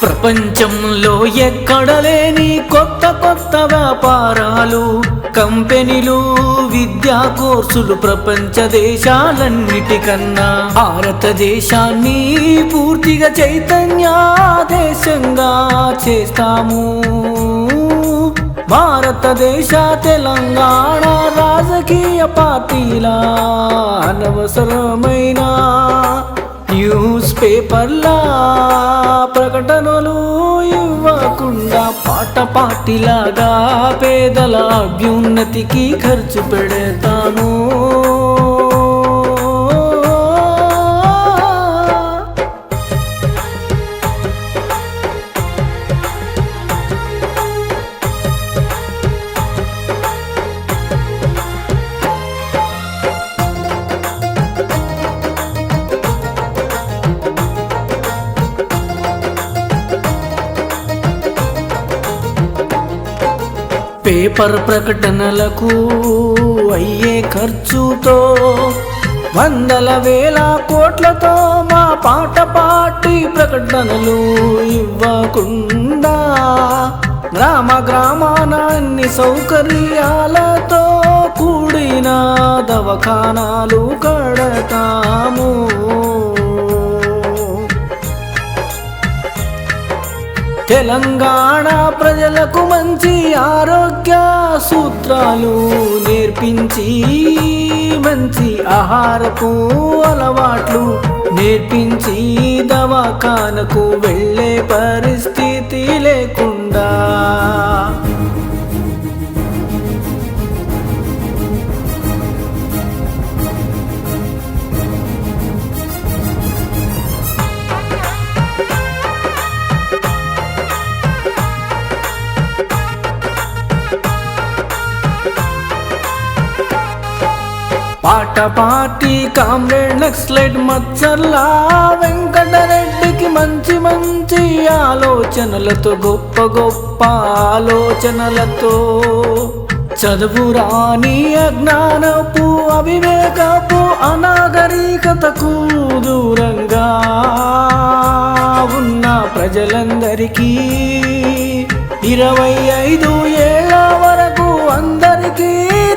ప్రపంచంలో ఎక్కడలేని కొత్త కొత్త వ్యాపారాలు, కంపెనీలు, విద్యా కోర్సులు ప్రపంచ దేశాలన్నిటికన్నా భారతదేశాన్ని పూర్తిగా చైతన్య దేశంగా చేస్తాము. భారతదేశ తెలంగాణ రాజకీయ పార్టీల అనవసరమైన న్యూస్ పేపర్లా ప్రకటనలు ఇవ్వకుండా పాటపాటిలాగా పేదల అభ్యున్నతికి ఖర్చు పెడతాము. పేపర్ ప్రకటనలకు అయ్యే ఖర్చుతో వందల వేల కోట్లతో మా పార్టీ ప్రకటనలు ఇవ్వకుండా గ్రామ గ్రామాన అన్ని సౌకర్యాలతో కూడిన దవాఖానాలు కడతాము. తెలంగాణ ప్రజలకు మంచి ఆరోగ్య సూత్రాలు నేర్పించి మంచి ఆహారపు అలవాట్లు నేర్పించి దవాఖానకు వెళ్ళే పరిస్థితి లేకుండా పార్టీ కామ్రేడ్ నక్సలైట్ మచ్చర్ల వెంకటరెడ్డికి మంచి మంచి ఆలోచనలతో గొప్ప గొప్ప ఆలోచనలతో చదువురాని అజ్ఞానపు అవివేకపు అనాగరికతకు దూరంగా ఉన్న ప్రజలందరికీ 25 ఏళ్ల వరకు అందరికీ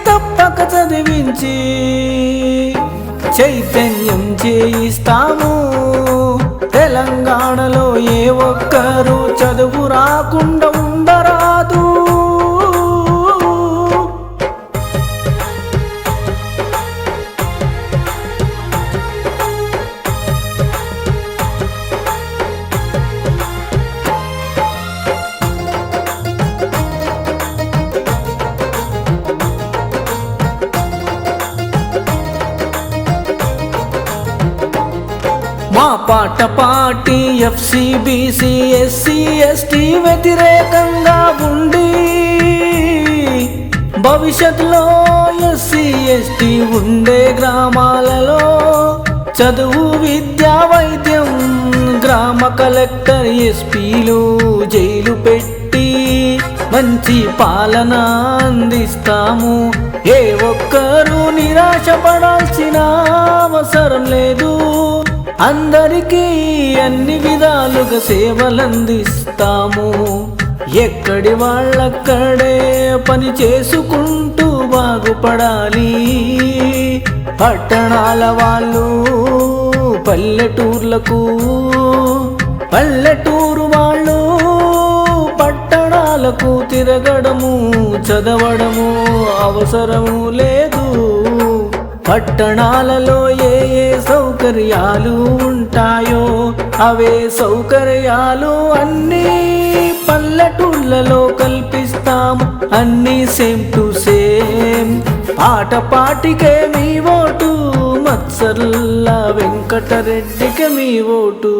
తప్పక చదివించి చైతన్యం చేయిస్తాము. తెలంగాణలో ఏ ఒక్కరూ చదువు రాకుండా ఉండరాదు. మా పార్టీ FCBC SC ST వ్యతిరేకంగా ఉండి భవిష్యత్తులో SC ST ఉండే గ్రామాలలో చదువు, విద్యా, వైద్యం, గ్రామ కలెక్టర్, SPలు జైలు పెట్టి మంచి పాలన అందిస్తాము. ఏ ఒక్కరూ నిరాశపడాల్సిన అవసరం లేదు. అందరికీ అన్ని విధాలుగా సేవలందిస్తాము. ఎక్కడి వాళ్ళక్కడే పని చేసుకుంటూ బాగుపడాలి. పట్టణాల వాళ్ళు పల్లెటూర్లకు, పల్లెటూరు వాళ్ళు పట్టణాలకు తిరగడము, చదవడము అవసరము లేదు. పట్టణాలలో ఏ ఏ సౌకర్యాలు ఉంటాయో అవే సౌకర్యాలు అన్నీ పల్లెటూళ్ళలో కల్పిస్తాము. అన్నీ సేమ్ టు సేమ్. పాటికే మీ ఓటు, మత్సర్ల వెంకటరెడ్డికి మీ ఓటు.